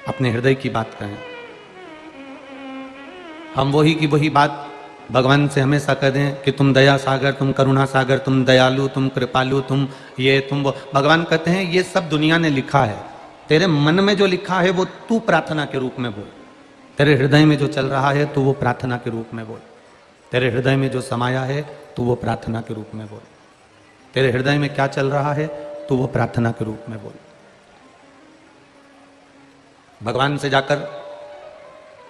अपने हृदय की बात कहें। हम वही की वही बात भगवान से हमेशा कह दें कि तुम दया सागर, तुम करुणा सागर, तुम दयालु, तुम कृपालु, तुम ये तुम वो। भगवान कहते हैं ये सब दुनिया ने लिखा है, तेरे मन में जो लिखा है वो तू प्रार्थना के रूप में बोल। तेरे हृदय में जो चल रहा है तू वो प्रार्थना के रूप में बोल। तेरे हृदय में जो समाया है तू वो प्रार्थना के रूप में बोल। तेरे हृदय में क्या चल रहा है तू वो प्रार्थना के रूप में बोल। भगवान से जाकर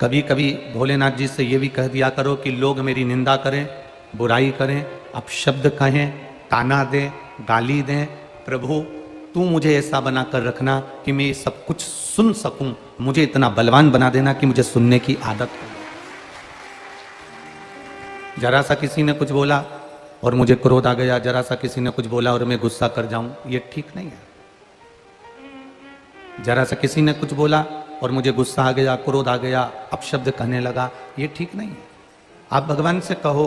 कभी कभी भोलेनाथ जी से ये भी कह दिया करो कि लोग मेरी निंदा करें, बुराई करें, अपशब्द कहें, ताना दें, गाली दें, प्रभु तू मुझे ऐसा बना कर रखना कि मैं ये सब कुछ सुन सकूं। मुझे इतना बलवान बना देना कि मुझे सुनने की आदत हो। जरा सा किसी ने कुछ बोला और मुझे क्रोध आ गया, जरा सा किसी ने कुछ बोला और मैं गुस्सा कर जाऊं, ये ठीक नहीं है। जरा सा किसी ने कुछ बोला और मुझे गुस्सा आ गया, क्रोध आ गया, अपशब्द कहने लगा, ये ठीक नहीं है। आप भगवान से कहो,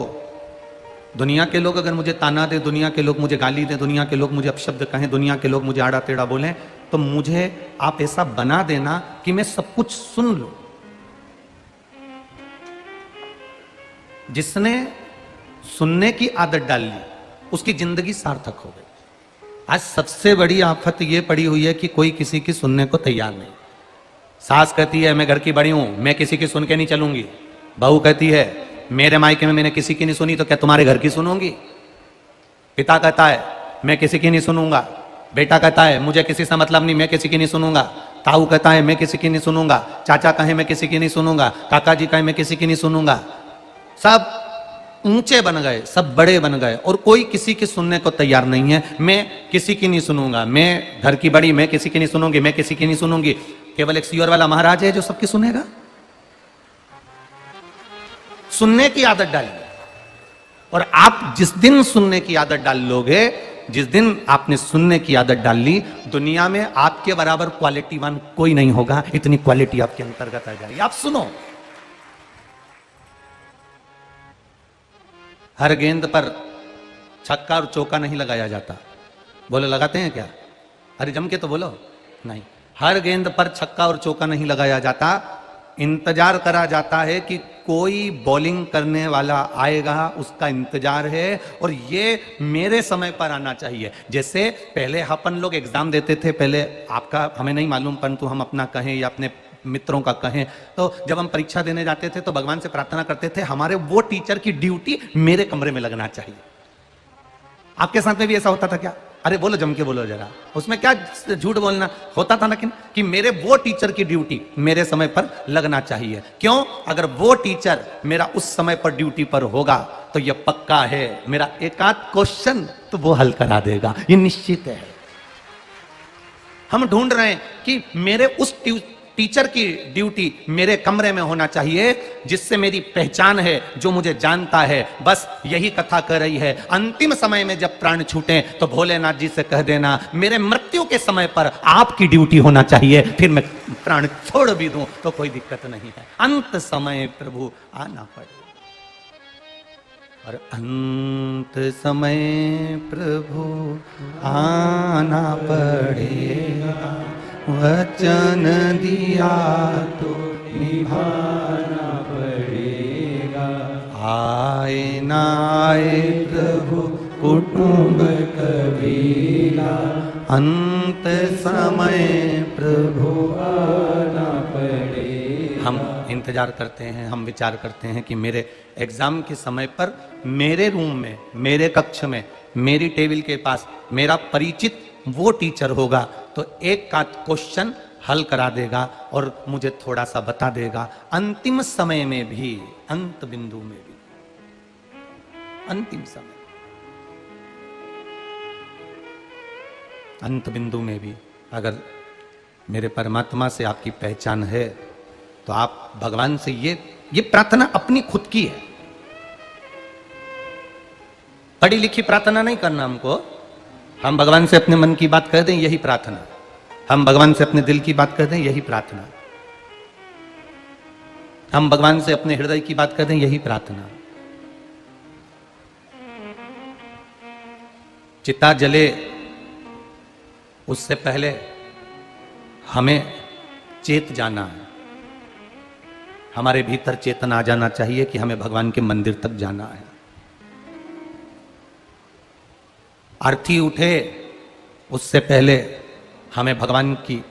दुनिया के लोग अगर मुझे ताना दे, दुनिया के लोग मुझे गाली दें, दुनिया के लोग मुझे अपशब्द कहें, दुनिया के लोग मुझे आड़ा टेढ़ा बोलें, तो मुझे आप ऐसा बना देना कि मैं सब कुछ सुन लूं। जिसने सुनने की आदत डाल ली उसकी जिंदगी सार्थक हो गई। आज सबसे बड़ी आफत ये पड़ी हुई है कि कोई किसी की सुनने को तैयार नहीं। सास कहती है मैं घर की बड़ी हूं, मैं किसी की सुन के नहीं चलूंगी। बहू कहती है मेरे मायके में मैंने किसी की नहीं सुनी तो क्या तुम्हारे घर की सुनूंगी। पिता कहता है मैं किसी की नहीं सुनूंगा। बेटा कहता है मुझे किसी से मतलब नहीं, मैं किसी की नहीं सुनूंगा। ताऊ कहता है मैं किसी की नहीं सुनूंगा। चाचा कहे मैं किसी की नहीं सुनूंगा। काका जी कहे मैं किसी की नहीं सुनूंगा। सब ऊंचे बन गए, सब बड़े बन गए और कोई किसी की सुनने को तैयार नहीं है। मैं किसी की नहीं सुनूंगा, मैं घर की बड़ी, मैं किसी की नहीं सुनूंगी, मैं किसी की नहीं सुनूंगी। केवल एक सियोर वाला महाराज है जो सबकी सुनेगा। सुनने की आदत डालिए और आप जिस दिन सुनने की आदत डाल लोगे, जिस दिन आपने सुनने की आदत डाल ली, दुनिया में आपके बराबर क्वालिटीवान कोई नहीं होगा। इतनी क्वालिटी आपके अंतर्गत आ जाएगी। आप सुनो। हर गेंद पर छक्का और चौका नहीं लगाया जाता। बोलो लगाते हैं क्या? अरे जम के तो बोलो। नहीं, हर गेंद पर छक्का और चौका नहीं लगाया जाता। इंतजार करा जाता है कि कोई बॉलिंग करने वाला आएगा, उसका इंतजार है और ये मेरे समय पर आना चाहिए। जैसे पहले अपन लोग एग्जाम देते थे, पहले आपका हमें नहीं मालूम परंतु हम अपना कहें या अपने मित्रों का कहें, तो जब हम परीक्षा देने जाते थे तो भगवान से प्रार्थना करते थे हमारे वो टीचर की ड्यूटी मेरे कमरे में लगना चाहिए। आपके साथ में भी ऐसा होता था क्या? अरे बोलो, जम के बोलो जरा। उसमें क्या झूठ बोलना होता था ना कि मेरे वो टीचर की ड्यूटी मेरे समय पर लगना चाहिए। क्यों? अगर वो टीचर मेरा उस समय पर ड्यूटी पर होगा तो यह पक्का है मेरा एक आध क्वेश्चन तो वो हल करा देगा, ये निश्चित है। हम ढूंढ रहे हैं कि मेरे उस टीचर की ड्यूटी मेरे कमरे में होना चाहिए जिससे मेरी पहचान है, जो मुझे जानता है। बस यही कथा कर रही है। अंतिम समय में जब प्राण छूटे तो भोलेनाथ जी से कह देना मेरे मृत्यु के समय पर आपकी ड्यूटी होना चाहिए, फिर मैं प्राण छोड़ भी दूं तो कोई दिक्कत नहीं है। अंत समय प्रभु आना पड़े और अंत समय प्रभु आना पड़ेगा। वचन दिया तो निभाना पड़ेगा। आए ना आए प्रभु कुटुंब कबीला, अंत समय प्रभु आना पड़ेगा। हम इंतजार करते हैं, हम विचार करते हैं कि मेरे एग्जाम के समय पर मेरे रूम में, मेरे कक्ष में, मेरी टेबल के पास मेरा परिचित वो टीचर होगा तो एक का क्वेश्चन हल करा देगा और मुझे थोड़ा सा बता देगा। अंतिम समय में भी, अंत बिंदु में भी, अंतिम समय, अंत बिंदु में भी अगर मेरे परमात्मा से आपकी पहचान है तो आप भगवान से ये प्रार्थना अपनी खुद की है। पढ़ी लिखी प्रार्थना नहीं करना हमको। हम भगवान से अपने मन की बात कह दें, यही प्रार्थना। हम भगवान से अपने दिल की बात कह दें, यही प्रार्थना। हम भगवान से अपने हृदय की बात कह दें, यही प्रार्थना। चिता जले उससे पहले हमें चेत जाना है, हमारे भीतर चेतना आ जाना चाहिए कि हमें भगवान के मंदिर तक जाना है। आरती उठे उससे पहले हमें भगवान की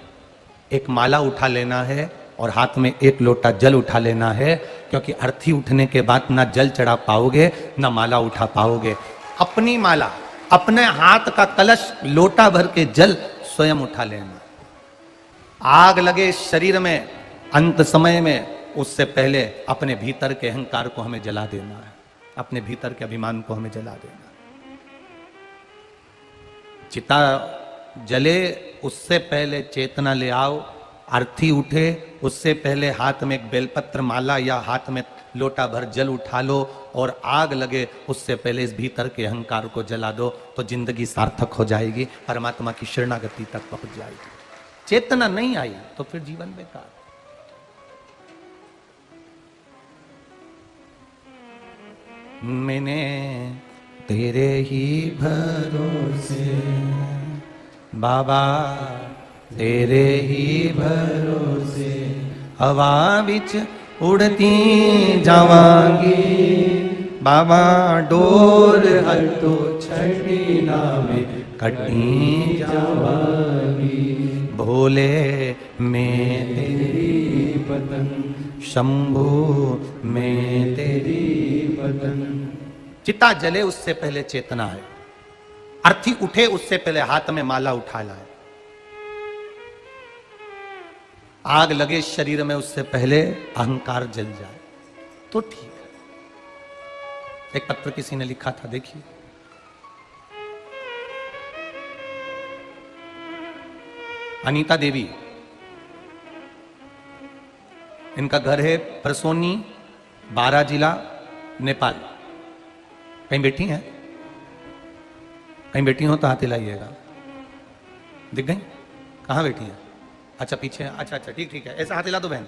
एक माला उठा लेना है और हाथ में एक लोटा जल उठा लेना है, क्योंकि आरती उठने के बाद ना जल चढ़ा पाओगे ना माला उठा पाओगे। अपनी माला, अपने हाथ का कलश, लोटा भर के जल स्वयं उठा लेना। आग लगे शरीर में अंत समय में, उससे पहले अपने भीतर के अहंकार को हमें जला देना है, अपने भीतर के अभिमान को हमें जला देना है। चिता जले उससे पहले चेतना ले आओ, आरती उठे उससे पहले हाथ में एक बेलपत्र माला या हाथ में लोटा भर जल उठा लो, और आग लगे उससे पहले इस भीतर के अहंकार को जला दो, तो जिंदगी सार्थक हो जाएगी, परमात्मा की शरणागति तक पहुंच जाएगी। चेतना नहीं आई तो फिर जीवन बेकार। मैंने तेरे ही भरोसे बाबा, तेरे ही भरोसे हवा बिच उड़ती जावांगी बाबा, डोर हर तो छड़ी नामे कटी जावांगी। भोले मैं तेरी पतंग, शंभू मैं तेरी पतंग। चिता जले उससे पहले चेतना है, अर्थी उठे उससे पहले हाथ में माला उठा लाए, आग लगे शरीर में उससे पहले अहंकार जल जाए तो ठीक है। एक पत्र किसी ने लिखा था, देखिए, अनीता देवी, इनका घर है परसोनी, बारा जिला, नेपाल। कहीं बैठी हैं? कहीं बैठी हो तो हाथ हिलाइएगा। दिख गई? कहाँ बैठी हैं? अच्छा पीछे। अच्छा अच्छा, ठीक ठीक है, ऐसा हाथ हिला दो बहन।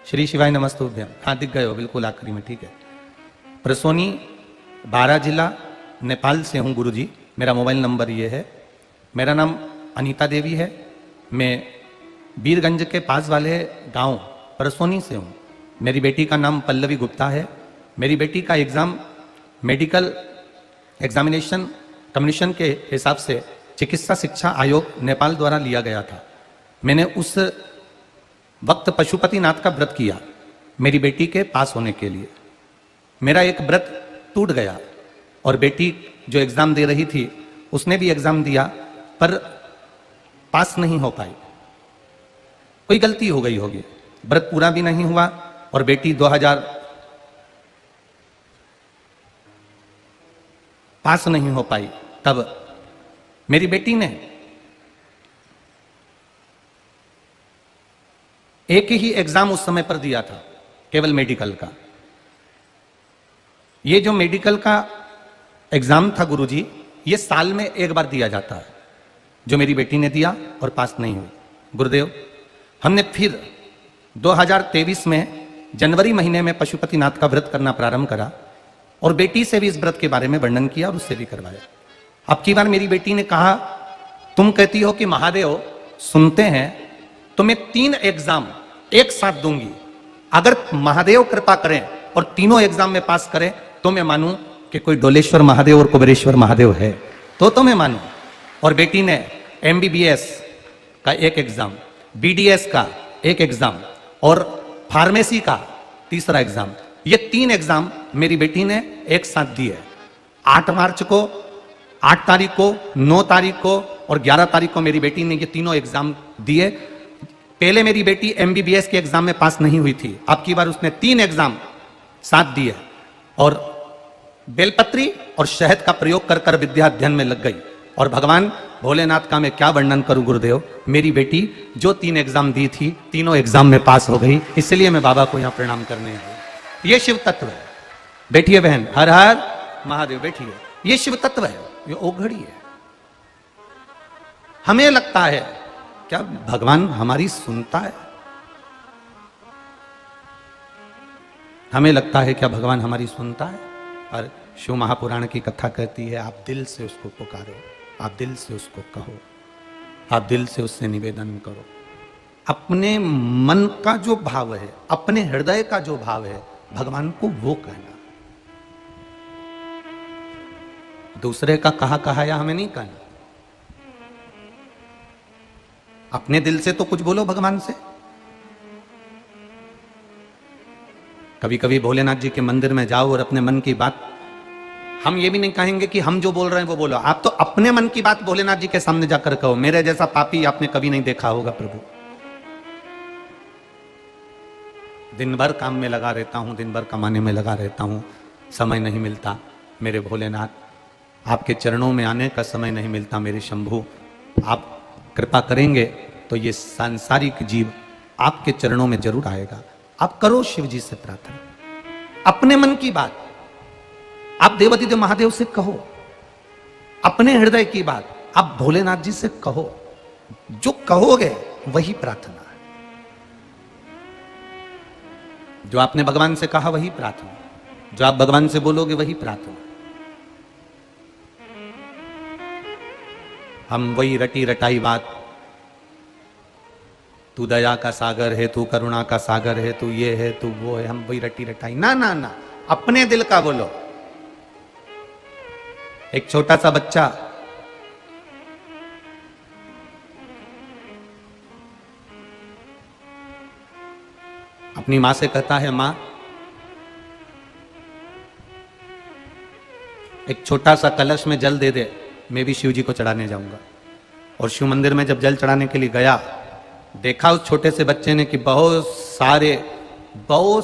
श्री शिवाय नमस्तुभ्यम। हाँ दिख गए हो, बिल्कुल आखिरी में, ठीक है। परसोनी, बारा जिला, नेपाल से हूँ गुरुजी। मेरा मोबाइल नंबर ये है। मेरा नाम अनीता देवी है। मैं बीरगंज के पास वाले गांव परसोनी से हूँ। मेरी बेटी का नाम पल्लवी गुप्ता है। मेरी बेटी का एग्ज़ाम मेडिकल एग्जामिनेशन कमीशन के हिसाब से चिकित्सा शिक्षा आयोग नेपाल द्वारा लिया गया था। मैंने उस वक्त पशुपतिनाथ का व्रत किया मेरी बेटी के पास होने के लिए। मेरा एक व्रत टूट गया और बेटी जो एग्ज़ाम दे रही थी उसने भी एग्ज़ाम दिया पर पास नहीं हो पाई। कोई गलती हो गई होगी, व्रत पूरा भी नहीं हुआ और बेटी 2000 पास नहीं हो पाई। तब मेरी बेटी ने एक ही एग्जाम उस समय पर दिया था, केवल मेडिकल का। ये जो मेडिकल का एग्जाम था गुरुजी, ये साल में एक बार दिया जाता है, जो मेरी बेटी ने दिया और पास नहीं हुई। गुरुदेव, हमने फिर 2023 में जनवरी महीने में पशुपतिनाथ का व्रत करना प्रारंभ करा और बेटी से भी इस व्रत के बारे में वर्णन किया और उससे भी करवाया। अब की बार मेरी बेटी ने कहा, तुम कहती हो कि महादेव सुनते हैं तो मैं 3 एग्जाम एक साथ दूंगी, अगर महादेव कृपा करें और तीनों एग्जाम में पास करें तो मैं मानूं कि कोई डोलेश्वर महादेव और कुबेरेश्वर महादेव है, तो मैं मानूं। और बेटी ने MBBS का एक एग्जाम, BDS का एक एग्जाम और फार्मेसी का तीसरा एग्जाम, ये 3 एग्जाम मेरी बेटी ने एक साथ दिए। 8 मार्च को, 8 तारीख को, 9 तारीख को और 11 तारीख को मेरी बेटी ने ये तीनों एग्जाम दिए। पहले मेरी बेटी MBBS के एग्जाम में पास नहीं हुई थी, अब की बार उसने 3 एग्जाम साथ दिए और बेलपत्री और शहद का प्रयोग कर कर विद्या अध्ययन में लग गई। और भगवान भोलेनाथ का मैं क्या वर्णन करूं गुरुदेव, मेरी बेटी जो 3 एग्जाम दी थी तीनों एग्जाम में पास हो गई। इसलिए मैं बाबा को यहां प्रणाम करने आया। ये शिव तत्व है। बैठिए बहन, हर हर महादेव, बैठिए। ये शिव तत्व है, ये ओघड़ी है। हमें लगता है क्या भगवान हमारी सुनता है? हमें लगता है क्या भगवान हमारी सुनता है? और शिव महापुराण की कथा कहती है, आप दिल से उसको पुकारो, आप दिल से उसको कहो, आप दिल से उससे निवेदन करो। अपने मन का जो भाव है, अपने हृदय का जो भाव है, भगवान को वो कहना। दूसरे का कहा कहाया हमें नहीं कहना। अपने दिल से तो कुछ बोलो भगवान से। कभी कभी भोलेनाथ जी के मंदिर में जाओ और अपने मन की बात, हम ये भी नहीं कहेंगे कि हम जो बोल रहे हैं वो बोलो, आप तो अपने मन की बात भोलेनाथ जी के सामने जाकर कहो। मेरे जैसा पापी आपने कभी नहीं देखा होगा प्रभु। दिन भर काम में लगा रहता हूं, दिन भर कमाने में लगा रहता हूं, समय नहीं मिलता मेरे भोलेनाथ, आपके चरणों में आने का समय नहीं मिलता मेरे शंभू। आप कृपा करेंगे तो ये सांसारिक जीव आपके चरणों में जरूर आएगा। आप करो शिव जी से प्रार्थना, अपने मन की बात आप देवाधिदेव महादेव से कहो, अपने हृदय की बात आप भोलेनाथ जी से कहो। जो कहोगे वही प्रार्थना है, जो आपने भगवान से कहा वही प्रार्थना, जो आप भगवान से बोलोगे वही प्रार्थना। हम वही रटी रटाई बात, तू दया का सागर है, तू करुणा का सागर है, तू ये है, तू वो है, हम वही रटी रटाई, ना ना ना, अपने दिल का बोलो। एक छोटा सा बच्चा अपनी मां से कहता है, मां एक छोटा सा कलश में जल दे दे, मैं भी शिव जी को चढ़ाने जाऊंगा। और शिव मंदिर में जब जल चढ़ाने के लिए गया, देखा उस छोटे से बच्चे ने कि बहुत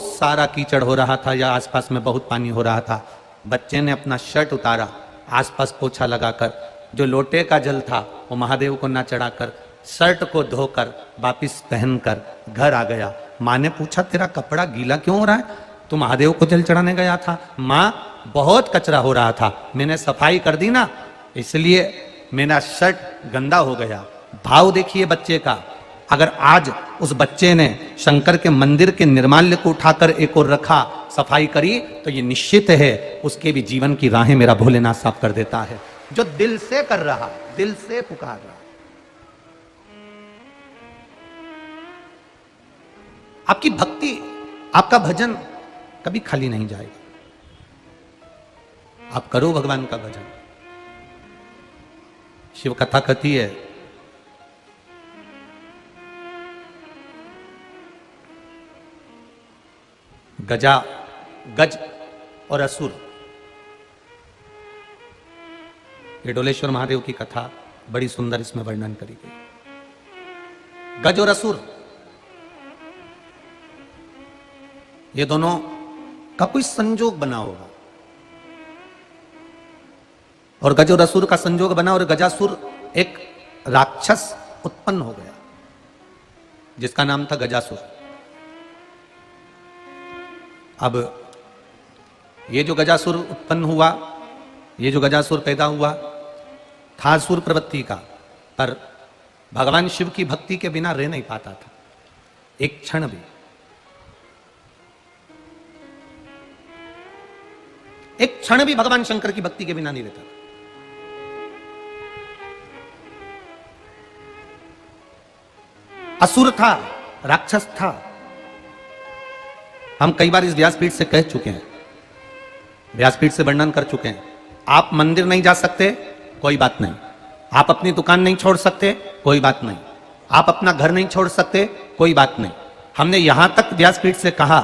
सारा कीचड़ हो रहा था या आसपास में बहुत पानी हो रहा था। बच्चे ने अपना शर्ट उतारा, आसपास पोछा लगाकर, जो लोटे का जल था वो महादेव को ना चढ़ाकर, शर्ट को धोकर वापिस पहनकर घर आ गया। माँ ने पूछा, तेरा कपड़ा गीला क्यों हो रहा है? तू महादेव को जल चढ़ाने गया था। माँ, बहुत कचरा हो रहा था, मैंने सफाई कर दी ना, इसलिए मेरा शर्ट गंदा हो गया। भाव देखिए बच्चे का। अगर आज उस बच्चे ने शंकर के मंदिर के निर्माल्य को उठाकर एक और रखा, सफाई करी, तो ये निश्चित है उसके भी जीवन की राहें मेरा भोलेनाथ साफ कर देता है। जो दिल से कर रहा, दिल से पुकार रहा। आपकी भक्ति, आपका भजन कभी खाली नहीं जाएगा। आप करो भगवान का भजन। शिव कथा कहती है, गज और असुर। ये डोलेश्वर महादेव की कथा बड़ी सुंदर इसमें वर्णन करी गई। गज और असुर, ये दोनों का कोई संजोग बना होगा, और गज और असुर का संजोग बना, और गजासुर एक राक्षस उत्पन्न हो गया जिसका नाम था गजासुर। अब ये जो गजासुर उत्पन्न हुआ, ये जो गजासुर पैदा हुआ था असुर प्रवृत्ति का, पर भगवान शिव की भक्ति के बिना रह नहीं पाता था एक क्षण भी। एक क्षण भी भगवान शंकर की भक्ति के बिना नहीं रहता। असुर था, राक्षस था। हम कई बार इस व्यासपीठ से कह चुके हैं, व्यासपीठ से वर्णन कर चुके हैं। आप मंदिर नहीं जा सकते, कोई बात नहीं। आप अपनी दुकान नहीं छोड़ सकते, कोई बात नहीं। आप अपना घर नहीं छोड़ सकते, कोई बात नहीं। हमने यहां तक व्यासपीठ से कहा,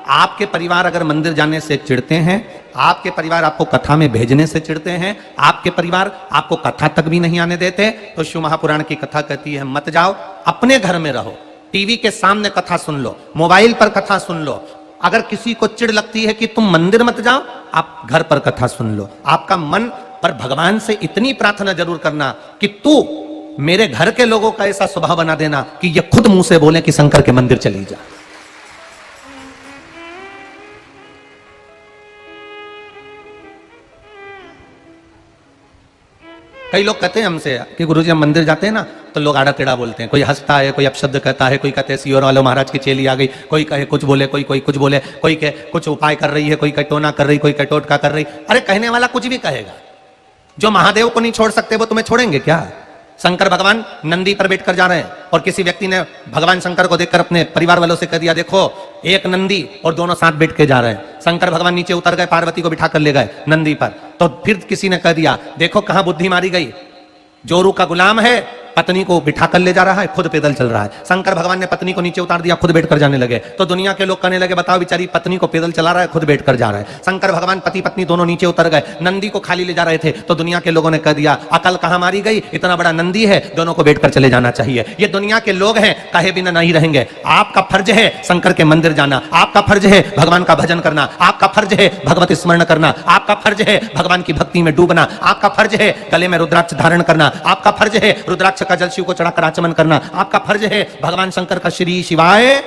आपके परिवार अगर मंदिर जाने से चिढ़ते हैं, आपके परिवार आपको कथा में भेजने से चिढ़ते हैं, आपके परिवार आपको कथा तक भी नहीं आने देते, तो शिव महापुराण की कथा कहती है, मत जाओ, अपने घर में रहो। टीवी के सामने कथा सुन लो, मोबाइल पर कथा सुन लो। अगर किसी को चिढ़ लगती है कि तुम मंदिर मत जाओ, आप घर पर कथा सुन लो। आपका मन पर भगवान से इतनी प्रार्थना जरूर करना कि तू मेरे घर के लोगों का ऐसा स्वभाव बना देना कि ये खुद मुंह से बोले कि शंकर के मंदिर चली जा। कई लोग कहते हैं हमसे कि गुरुजी हम मंदिर जाते हैं ना तो लोग आड़ा टेढ़ा बोलते हैं, कोई हंसता है, कोई अपशब्द कहता है, कोई कहते हैं सियोर वालों महाराज की चेली आ गई, कोई कहे कुछ बोले, कोई कुछ बोले, कोई कहे कुछ उपाय कर रही है, कोई कटोना कर रही, कोई कटोट का कर रही। अरे कहने वाला कुछ भी कहेगा, जो महादेव को नहीं छोड़ सकते वो तुम्हें छोड़ेंगे क्या? शंकर भगवान नंदी पर बैठकर जा रहे हैं और किसी व्यक्ति ने भगवान शंकर को देखकर अपने परिवार वालों से कह दिया, देखो एक नंदी और दोनों साथ बैठ के जा रहे हैं। शंकर भगवान नीचे उतर गए, पार्वती को बिठा कर ले गए नंदी पर। तो फिर किसी ने कह दिया, देखो कहां बुद्धि मारी गई, जोरू का गुलाम है, पत्नी को बिठा कर ले जा रहा है, खुद पैदल चल रहा है। शंकर भगवान ने पत्नी को नीचे उतार दिया, खुद बैठकर जाने लगे। तो दुनिया के लोग कहने लगे, बताओ बेचारी पत्नी को पैदल चला रहा है, खुद बैठकर जा रहा है। शंकर भगवान पति पत्नी दोनों नीचे उतर गए, नंदी को खाली ले जा रहे थे। तो दुनिया के लोगों ने कह दिया, अकल कहां मारी गई, इतना बड़ा नंदी है, दोनों को बैठकर चले जाना चाहिए। ये दुनिया के लोग हैं, कहे बिना नहीं रहेंगे। आपका फर्ज है शंकर के मंदिर जाना, आपका फर्ज है भगवान का भजन करना, आपका फर्ज है भगवत स्मरण करना, आपका फर्ज है भगवान की भक्ति में डूबना, आपका फर्ज है गले में रुद्राक्ष धारण करना, आपका फर्ज है रुद्राक्ष का जल शिव को चढ़ाकर आचमन करना, आपका फर्ज है भगवान शंकर का श्री शिवाय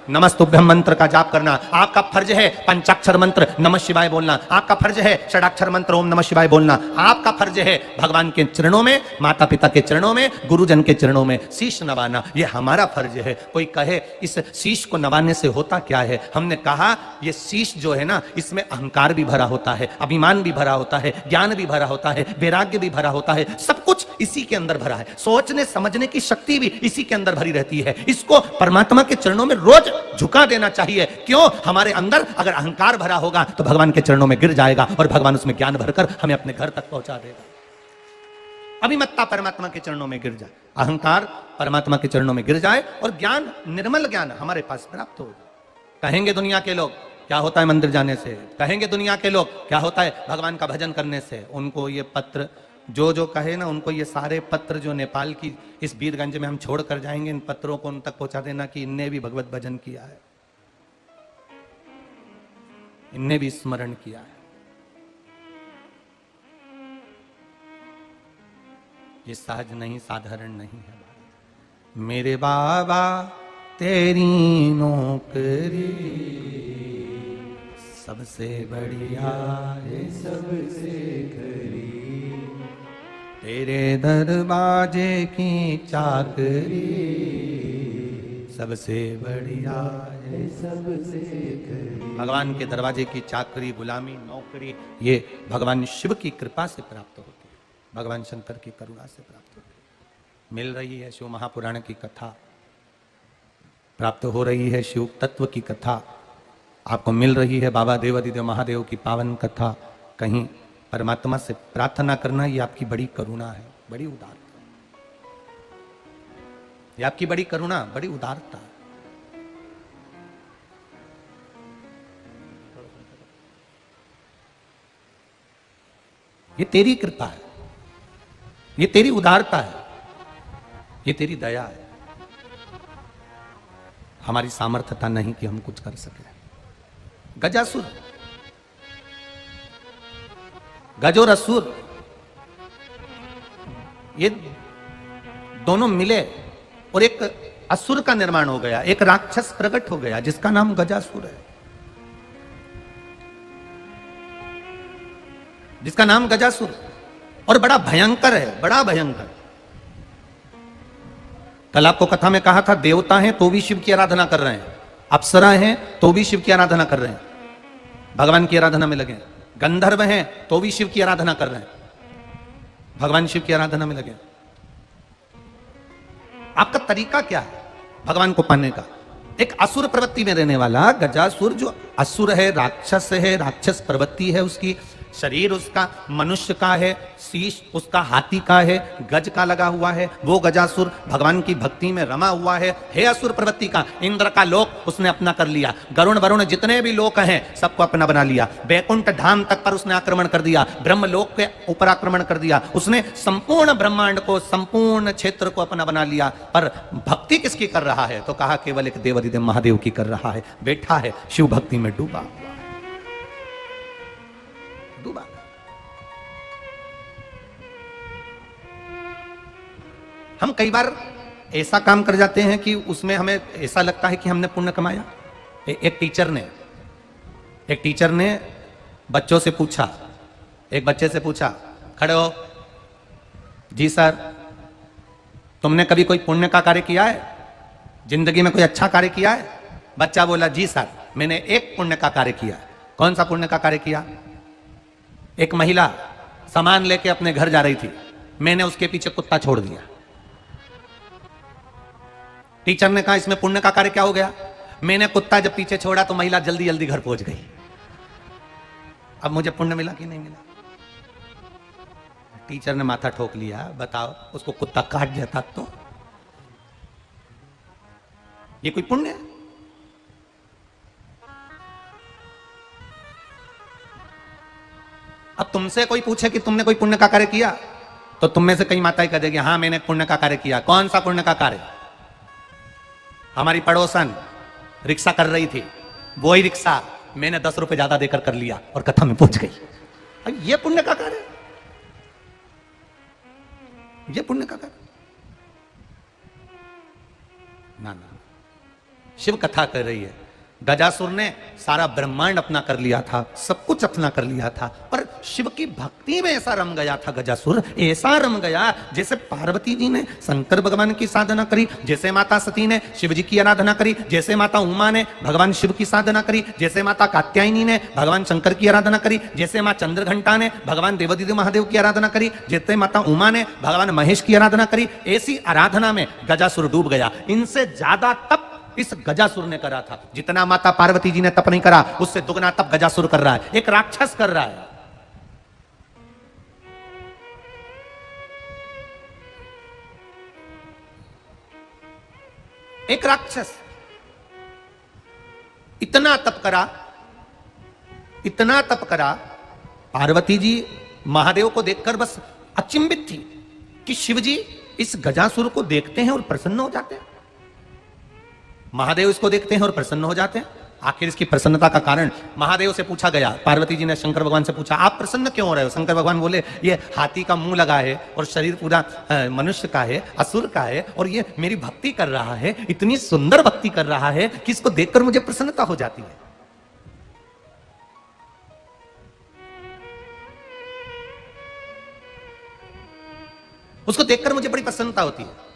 नमस्तुभ्यम मंत्र का जाप करना, आपका फर्ज है पंचाक्षर मंत्र नमः शिवाय बोलना, आपका फर्ज है षडाक्षर मंत्र ओम नमः शिवाय बोलना, आपका फर्ज है भगवान के चरणों में, माता पिता के चरणों में, गुरुजन के चरणों में शीश नवाना, ये हमारा फर्ज है। कोई कहे इस शीश को नवाने से होता क्या है? हमने कहा ये शीश जो है ना, इसमें अहंकार भी भरा होता है, अभिमान भी भरा होता है, ज्ञान भी भरा होता है, वैराग्य भी भरा होता है, सब कुछ इसी के अंदर भरा है। सोचने समझने की शक्ति भी इसी के अंदर भरी रहती है। इसको परमात्मा के चरणों में रोज झुका देना चाहिए। क्यों? हमारे अंदर अगर अहंकार भरा होगा तो भगवान के चरणों में गिर जाएगा और भगवान उसमें ज्ञान भरकर हमें अपने घर तक पहुंचा देगा। अभिमत्ता परमात्मा के चरणों में गिर जाए, अहंकार परमात्मा के चरणों में गिर जाए और ज्ञान, निर्मल ज्ञान हमारे पास प्राप्त हो। कहेंगे दुनिया के लोग क्या होता है मंदिर जाने से, कहेंगे दुनिया के लोग क्या होता है भगवान का भजन करने से। उनको ये पत्र जो कहे ना, उनको ये सारे पत्र जो नेपाल की इस वीरगंज में हम छोड़ कर जाएंगे, इन पत्रों को उन तक पहुंचा देना कि इनने भी भगवत भजन किया है, इनने भी स्मरण किया है। ये सहज नहीं, साधारण नहीं है। मेरे बाबा तेरी नौकरी सबसे बढ़िया है, सबसे खरी, तेरे दरवाजे की चाकरी सबसे बढ़िया है, सबसे खरी। भगवान के दरवाजे की चाकरी, गुलामी, नौकरी, ये भगवान शिव की कृपा से प्राप्त होती है, भगवान शंकर की करुणा से प्राप्त होती है। मिल रही है शिव महापुराण की कथा, प्राप्त हो रही है शिव तत्व की कथा, आपको मिल रही है बाबा देवादिदेव महादेव की पावन कथा। कहीं परमात्मा से प्रार्थना करना, ये आपकी बड़ी करुणा है, बड़ी उदारता, ये आपकी बड़ी करुणा, बड़ी उदारता। ये तेरी कृपा है, ये तेरी उदारता है, ये तेरी दया है। हमारी सामर्थ्यता नहीं कि हम कुछ कर सके। गजासुर, गज और असुर, ये दोनों मिले और एक असुर का निर्माण हो गया, एक राक्षस प्रकट हो गया जिसका नाम गजासुर है, जिसका नाम गजासुर, और बड़ा भयंकर है, बड़ा भयंकर। कल आपको कथा में कहा था, देवता हैं तो भी शिव की आराधना कर रहे हैं, अप्सरा हैं तो भी शिव की आराधना कर रहे हैं, भगवान की आराधना में लगे। गंधर्व हैं तो भी शिव की आराधना कर रहे हैं, भगवान शिव की आराधना में लगे। आपका तरीका क्या है भगवान को पाने का? एक असुर प्रवृत्ति में रहने वाला गजासुर, जो असुर है, राक्षस है, राक्षस प्रवृत्ति है उसकी, शरीर उसका मनुष्य का है, शीश उसका हाथी का है, गज का लगा हुआ है, वो गजासुर भगवान की भक्ति में रमा हुआ है असुर प्रवृत्ति का। इंद्र का लोक उसने अपना कर लिया, गरुण वरुण जितने भी लोक हैं सबको अपना बना लिया, बैकुंठ धाम तक पर उसने आक्रमण कर दिया, ब्रह्म लोक के ऊपर आक्रमण कर दिया उसने, संपूर्ण ब्रह्मांड को, संपूर्ण क्षेत्र को अपना बना लिया। पर भक्ति किसकी कर रहा है? तो कहा केवल एक देवादिदेव महादेव की कर रहा है, बैठा है शिव भक्ति में डूबा, डूबा। हम कई बार ऐसा काम कर जाते हैं कि उसमें हमें ऐसा लगता है कि हमने पुण्य कमाया। एक टीचर ने बच्चों से पूछा, एक बच्चे से पूछा, खड़े हो जी सर, तुमने कभी कोई पुण्य का कार्य किया है, जिंदगी में कोई अच्छा कार्य किया है? बच्चा बोला जी सर, मैंने एक पुण्य का कार्य किया। कौन सा पुण्य का कार्य किया? एक महिला सामान लेके अपने घर जा रही थी, मैंने उसके पीछे कुत्ता छोड़ दिया। टीचर ने कहा इसमें पुण्य का कार्य क्या हो गया? मैंने कुत्ता जब पीछे छोड़ा तो महिला जल्दी जल्दी घर पहुंच गई। अब मुझे पुण्य मिला कि नहीं मिला? टीचर ने माथा ठोक लिया, बताओ उसको कुत्ता काट देता तो ये कोई पुण्य है? अब तुमसे कोई पूछे कि तुमने कोई पुण्य का कार्य किया, तो तुम में से कई माताएं कह देगी हां मैंने पुण्य का कार्य किया। कौन सा पुण्य का कार्य? हमारी पड़ोसन रिक्शा कर रही थी, वही रिक्शा मैंने 10 रुपए ज्यादा देकर कर लिया और कथा में पहुंच गई। अब ये पुण्य का कार्य? ये पुण्य का कार्य? ना ना, शिव कथा कर रही है। गजासुर ने सारा ब्रह्मांड अपना कर लिया था, सब कुछ अपना कर लिया था, पर शिव की भक्ति में ऐसा रम गया था गजासुर, ऐसा रम गया जैसे पार्वती जी ने शंकर भगवान की साधना करी, जैसे माता सती ने शिव जी की आराधना करी, जैसे माता उमा ने भगवान शिव की साधना करी, जैसे माता कात्यायनी ने भगवान शंकर की आराधना करी, जैसे मां चंद्रघंटा ने भगवान देवादिदेव महादेव की आराधना करी, जैसे माता उमा ने भगवान महेश की आराधना करी, ऐसी आराधना में गजासुर डूब गया। इनसे ज्यादा तप इस गजासुर ने करा था। जितना माता पार्वती जी ने तप नहीं करा, उससे दुगना तप गजासुर कर रहा है। एक राक्षस कर रहा है। एक राक्षस इतना तप करा, इतना तप करा, पार्वती जी महादेव को देखकर बस अचंभित थी कि शिव जी इस गजासुर को देखते हैं और प्रसन्न हो जाते हैं। महादेव इसको देखते हैं और प्रसन्न हो जाते हैं। आखिर इसकी प्रसन्नता का कारण महादेव से पूछा गया। पार्वती जी ने शंकर भगवान से पूछा आप प्रसन्न क्यों हो रहे हो? शंकर भगवान बोले ये हाथी का मुंह लगा है और शरीर पूरा मनुष्य का है, असुर का है, और ये मेरी भक्ति कर रहा है, इतनी सुंदर भक्ति कर रहा है कि इसको देखकर मुझे प्रसन्नता हो जाती है। उसको देखकर मुझे बड़ी प्रसन्नता होती है।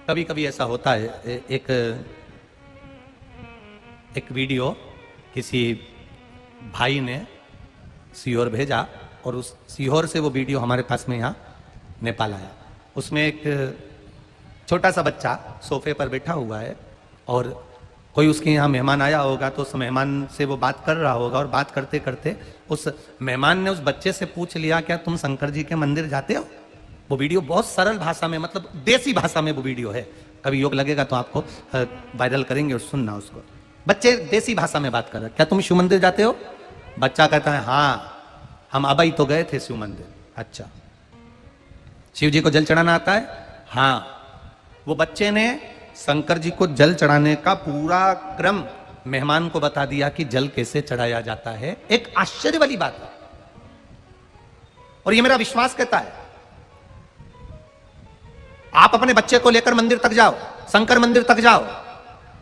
कभी कभी ऐसा होता है, एक वीडियो किसी भाई ने सीहोर भेजा और उस सीहोर से वो वीडियो हमारे पास में यहाँ नेपाल आया। उसमें एक छोटा सा बच्चा सोफे पर बैठा हुआ है और कोई उसके यहाँ मेहमान आया होगा, तो उस मेहमान से वो बात कर रहा होगा और बात करते करते उस मेहमान ने उस बच्चे से पूछ लिया क्या तुम शंकर जी के मंदिर जाते हो? वो वीडियो बहुत सरल भाषा में, मतलब देसी भाषा में वो वीडियो है। कभी योग लगेगा तो आपको वायरल करेंगे और सुनना उसको। बच्चे देसी भाषा में बात कर रहे, क्या तुम शिव मंदिर जाते हो? बच्चा कहता है हाँ हम अबई तो गए थे शिव मंदिर। अच्छा, शिव जी को जल चढ़ाना आता है? हाँ। वो बच्चे ने शंकर जी को जल चढ़ाने का पूरा क्रम मेहमान को बता दिया कि जल कैसे चढ़ाया जाता है। एक आश्चर्य वाली बात है और ये मेरा विश्वास कहता है। आप अपने बच्चे को लेकर मंदिर तक जाओ, शंकर मंदिर तक जाओ,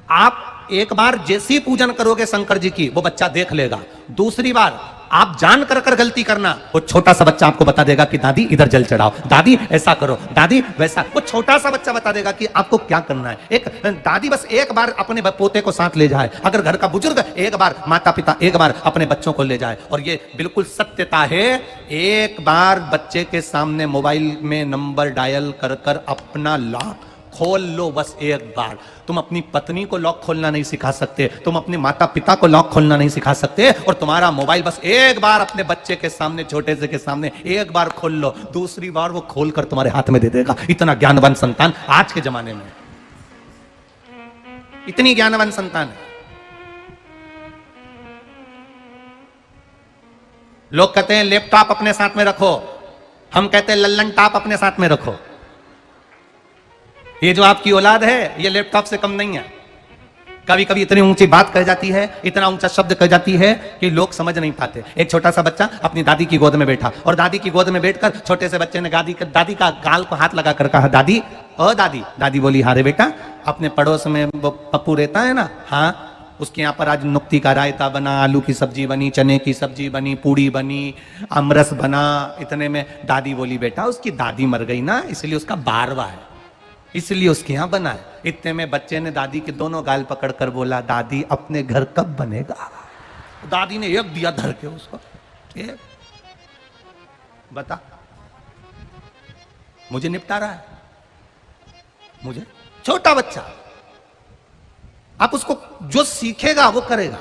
आप एक बार जैसी पूजन करोगे शंकर जी की वो बच्चा देख लेगा। दूसरी बार आप जान कर कर गलती करना, वो छोटा सा बच्चा आपको बता देगा कि दादी इधर जल चढ़ाओ, दादी ऐसा करो, दादी वैसा। वो छोटा सा बच्चा बता देगा कि आपको क्या करना है। एक दादी बस एक बार अपने पोते को साथ ले जाए, अगर घर का बुजुर्ग एक बार, माता पिता एक बार अपने बच्चों को ले जाए। और ये बिल्कुल सत्यता है, एक बार बच्चे के सामने मोबाइल में नंबर डायल कर कर अपना लॉक खोल लो, बस एक बार। तुम अपनी पत्नी को लॉक खोलना नहीं सिखा सकते, तुम अपने माता पिता को लॉक खोलना नहीं सिखा सकते, और तुम्हारा मोबाइल बस एक बार अपने बच्चे के सामने, छोटे से के सामने एक बार खोल लो, दूसरी बार वो खोलकर तुम्हारे हाथ में दे देगा। इतना ज्ञानवान संतान आज के जमाने में, इतनी ज्ञानवान संतान है। लोग कहते हैं लैपटॉप अपने साथ में रखो, हम कहते हैं लल्लन टॉप अपने साथ में रखो। ये जो आपकी औलाद है ये लैपटॉप से कम नहीं है। कभी कभी इतनी ऊंची बात कह जाती है, इतना ऊंचा शब्द कह जाती है कि लोग समझ नहीं पाते। एक छोटा सा बच्चा अपनी दादी की गोद में बैठा और दादी की गोद में बैठकर छोटे से बच्चे ने दादी का गाल को हाथ लगा कर कहा दादी, ओ दादी। दादी बोली हाँ रे बेटा, अपने पड़ोस में वो पप्पू रहता है ना, हाँ, उसके यहाँ पर आज नुक्ती का रायता बना, आलू की सब्जी बनी, चने की सब्जी बनी, पूड़ी बनी, अमरस बना। इतने में दादी बोली बेटा उसकी दादी मर गई ना, इसलिए उसका बारवा है, इसलिए उसके यहां बना है। इतने में बच्चे ने दादी के दोनों गाल पकड़कर बोला दादी अपने घर कब बनेगा? दादी ने एक दिया धर के उसको, एक बता। मुझे निपटा रहा है, मुझे। छोटा बच्चा, आप उसको जो सीखेगा वो करेगा,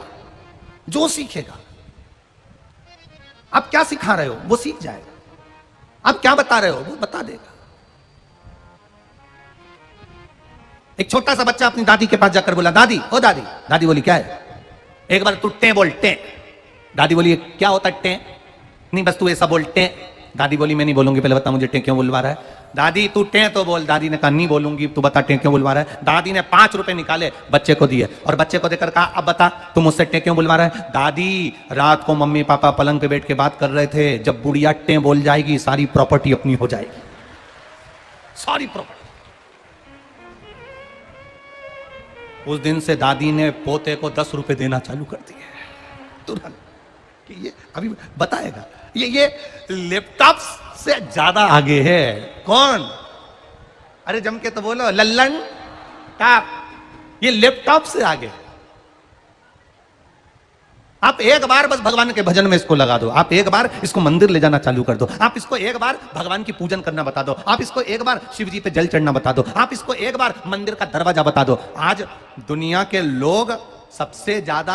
जो सीखेगा। आप क्या सिखा रहे हो वो सीख जाएगा, आप क्या बता रहे हो वो बता देगा। एक छोटा सा बच्चा अपनी दादी के पास जाकर बोला, दादी, ओ दादी। दादी बोली, क्या है? एक बार तू टे बोल, टे। दादी बोली, क्या होता है टे? नहीं, बस तू ऐसा बोल, टे। दादी बोली, मैं नहीं बोलूंगी, पहले बता मुझे टे क्यों बुलवा रहा है। दादी, तू टे तो बोल। दादी ने कहा, नहीं बोलूंगी, तू बता टे क्यों बुलवा रहा है। दादी ने 5 रुपए निकाले, बच्चे को दिए और बच्चे को देकर कहा, अब बता तू मुझसे टे क्यों बुलवा रहा है। दादी, रात को मम्मी पापा पलंग पे बैठ के बात कर रहे थे, जब बुढ़िया टे बोल जाएगी सारी प्रॉपर्टी अपनी हो जाएगी, सारी प्रॉपर्टी। उस दिन से दादी ने पोते को 10 रुपए देना चालू कर दिए तुरंत, कि ये अभी बताएगा। ये लैपटॉप से ज्यादा आगे है। कौन? अरे जम के तो बोलो, लल्लन टॉप। ये लैपटॉप से आगे। आप एक बार बस भगवान के भजन में इसको लगा दो, आप एक बार इसको मंदिर ले जाना चालू कर दो, आप इसको एक बार भगवान की पूजन करना बता दो, आप इसको एक बार शिव जी पे जल चढ़ना बता दो, आप इसको एक बार मंदिर का दरवाजा बता दो। आज दुनिया के लोग सबसे ज्यादा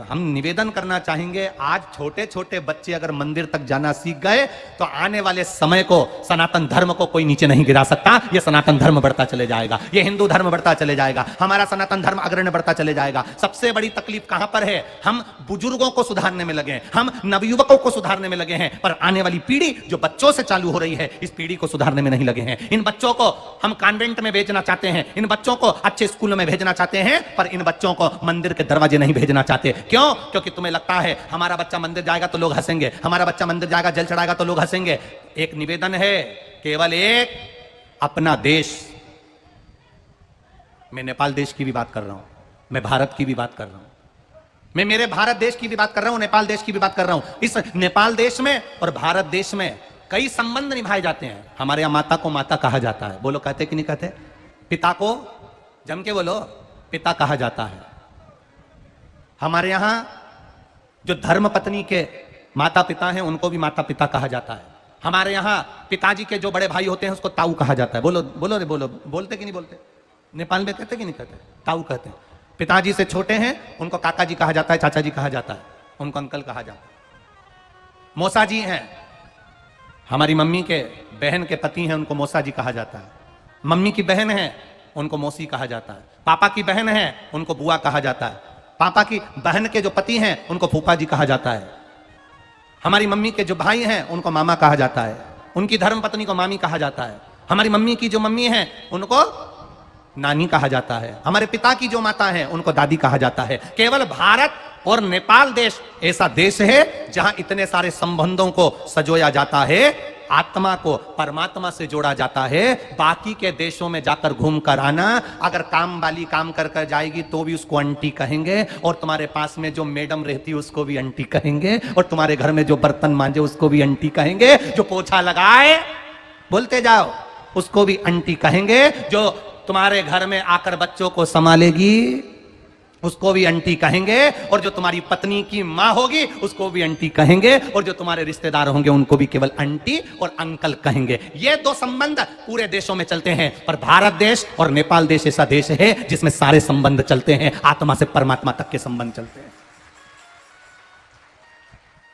हम निवेदन करना चाहेंगे, आज छोटे छोटे बच्चे अगर मंदिर तक जाना सीख गए तो आने वाले समय को सनातन धर्म को कोई नीचे नहीं गिरा सकता। यह सनातन धर्म बढ़ता चले जाएगा, यह हिंदू धर्म बढ़ता चले जाएगा, हमारा सनातन धर्म अग्रणी बढ़ता चले जाएगा। सबसे बड़ी तकलीफ कहां पर है? हम बुजुर्गों को सुधारने में लगे, हम नवयुवकों को सुधारने में लगे हैं, पर आने वाली पीढ़ी जो बच्चों से चालू हो रही है, इस पीढ़ी को सुधारने में नहीं लगे हैं। इन बच्चों को हम कॉन्वेंट में भेजना चाहते हैं, इन बच्चों को अच्छे स्कूलों में भेजना चाहते हैं, पर इन बच्चों को मंदिर के दरवाजे नहीं भेजना चाहते। क्यों? क्योंकि तुम्हें लगता है हमारा बच्चा मंदिर जाएगा तो लोग हंसेंगे, हमारा बच्चा मंदिर जाएगा जल चढ़ाएगा तो लोग हंसेंगे। एक निवेदन है, केवल एक, अपना देश। मैं नेपाल देश की भी बात कर रहा हूं, मैं भारत की भी बात कर रहा हूं, मैं मेरे भारत देश की भी बात कर रहा हूं, नेपाल देश की भी बात कर रहा हूं। इस नेपाल देश में और भारत देश में कई संबंध निभाए जाते हैं। हमारे यहां माता को माता कहा जाता है, बोलो कहते कि नहीं कहते? पिता को जम के बोलो, पिता कहा जाता है। हमारे यहां जो धर्म पत्नी के माता पिता हैं उनको भी माता पिता कहा जाता है। हमारे यहां पिताजी के जो बड़े भाई होते हैं उसको ताऊ कहा जाता है। बोलो बोलो रे, बोलो, बोलते कि नहीं बोलते? नेपाल में कहते कि नहीं कहते? ताऊ कहते हैं। पिताजी से छोटे हैं उनको काका जी कहा जाता है, चाचा जी कहा जाता है, उनको अंकल कहा जाता है। मौसा जी हैं, हमारी मम्मी के बहन के पति हैं, उनको मौसा जी कहा जाता है। मम्मी की बहन है उनको मौसी कहा जाता है। पापा की बहन है उनको बुआ कहा जाता है। पापा की बहन के जो पति हैं उनको फूफा जी कहा जाता है। हमारी मम्मी के जो भाई हैं उनको मामा कहा जाता है। उनकी धर्म पत्नी को मामी कहा जाता है। हमारी मम्मी की जो मम्मी है उनको नानी कहा जाता है। हमारे पिता की जो माता है उनको दादी कहा जाता है। केवल भारत और नेपाल देश ऐसा देश है जहां इतने सारे संबंधों को सजोया जाता है, आत्मा को परमात्मा से जोड़ा जाता है। बाकी के देशों में जाकर घूम कर आना, अगर काम वाली काम कर कर जाएगी तो भी उसको आंटी कहेंगे, और तुम्हारे पास में जो मैडम रहती है उसको भी आंटी कहेंगे, और तुम्हारे घर में जो बर्तन मांजे उसको भी आंटी कहेंगे, जो पोछा लगाए, बोलते जाओ, उसको भी आंटी कहेंगे, जो तुम्हारे घर में आकर बच्चों को संभालेगी उसको भी आंटी कहेंगे, और जो तुम्हारी पत्नी की मां होगी उसको भी आंटी कहेंगे, और जो तुम्हारे रिश्तेदार होंगे उनको भी केवल आंटी और अंकल कहेंगे। ये दो संबंध पूरे देशों में चलते हैं, पर भारत देश और नेपाल देश ऐसा देश है जिसमें सारे संबंध चलते हैं, आत्मा से परमात्मा तक के संबंध चलते हैं।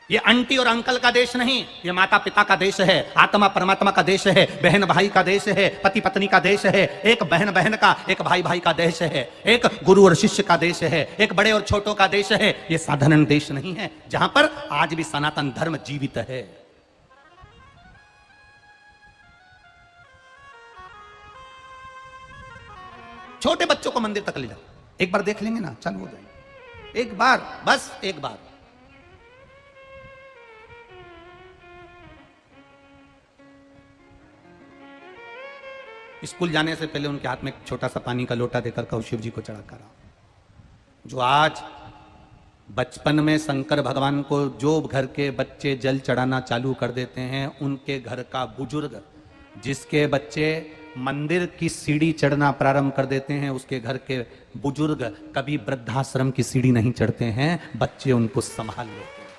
ये आंटी और अंकल का देश नहीं, ये माता पिता का देश है, आत्मा परमात्मा का देश है, बहन भाई का देश है, पति पत्नी का देश है, एक बहन बहन का, एक भाई भाई का देश है, एक गुरु और शिष्य का देश है, एक बड़े और छोटों का देश है। ये साधारण देश नहीं है, जहां पर आज भी सनातन धर्म जीवित है। छोटे बच्चों को मंदिर तक ले जाओ, एक बार देख लेंगे ना, चालू हो जाएंगे। एक बार, बस एक बार। स्कूल जाने से पहले उनके हाथ में एक छोटा सा पानी का लोटा देकर कहो शिव जी को चढ़ा कर आओ। जो आज बचपन में शंकर भगवान को जो घर के बच्चे जल चढ़ाना चालू कर देते हैं, उनके घर का बुजुर्ग, जिसके बच्चे मंदिर की सीढ़ी चढ़ना प्रारंभ कर देते हैं, उसके घर के बुजुर्ग कभी वृद्धाश्रम की सीढ़ी नहीं चढ़ते हैं, बच्चे उनको संभाल लेते हैं।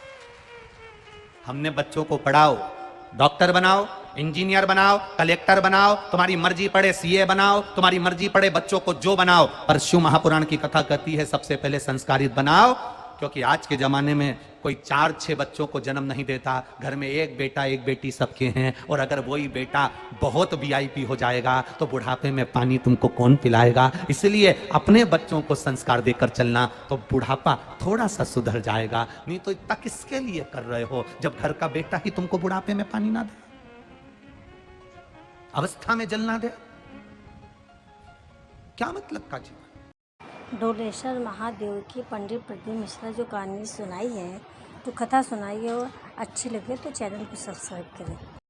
हमने बच्चों को पढ़ाओ, डॉक्टर बनाओ, इंजीनियर बनाओ, कलेक्टर बनाओ, तुम्हारी मर्जी पड़े सीए बनाओ, तुम्हारी मर्जी पड़े बच्चों को जो बनाओ, पर शिव महापुराण की कथा कहती है सबसे पहले संस्कारित बनाओ। क्योंकि आज के जमाने में कोई 4-6 बच्चों को जन्म नहीं देता, घर में एक बेटा एक बेटी सबके हैं, और अगर वही बेटा बहुत वीआईपी हो जाएगा तो बुढ़ापे में पानी तुमको कौन पिलाएगा। इसलिए अपने बच्चों को संस्कार देकर चलना, तो बुढ़ापा थोड़ा सा सुधर जाएगा। नहीं तो इतना किसके लिए कर रहे हो जब घर का बेटा ही तुमको बुढ़ापे में पानी ना दे, अवस्था में जल ना दे, क्या मतलब का जीवन। डोलेश्वर महादेव की पंडित प्रदीप मिश्रा जो कहानी सुनाई है, जो कथा सुनाई है, वो अच्छी लगे तो चैनल को सब्सक्राइब करें।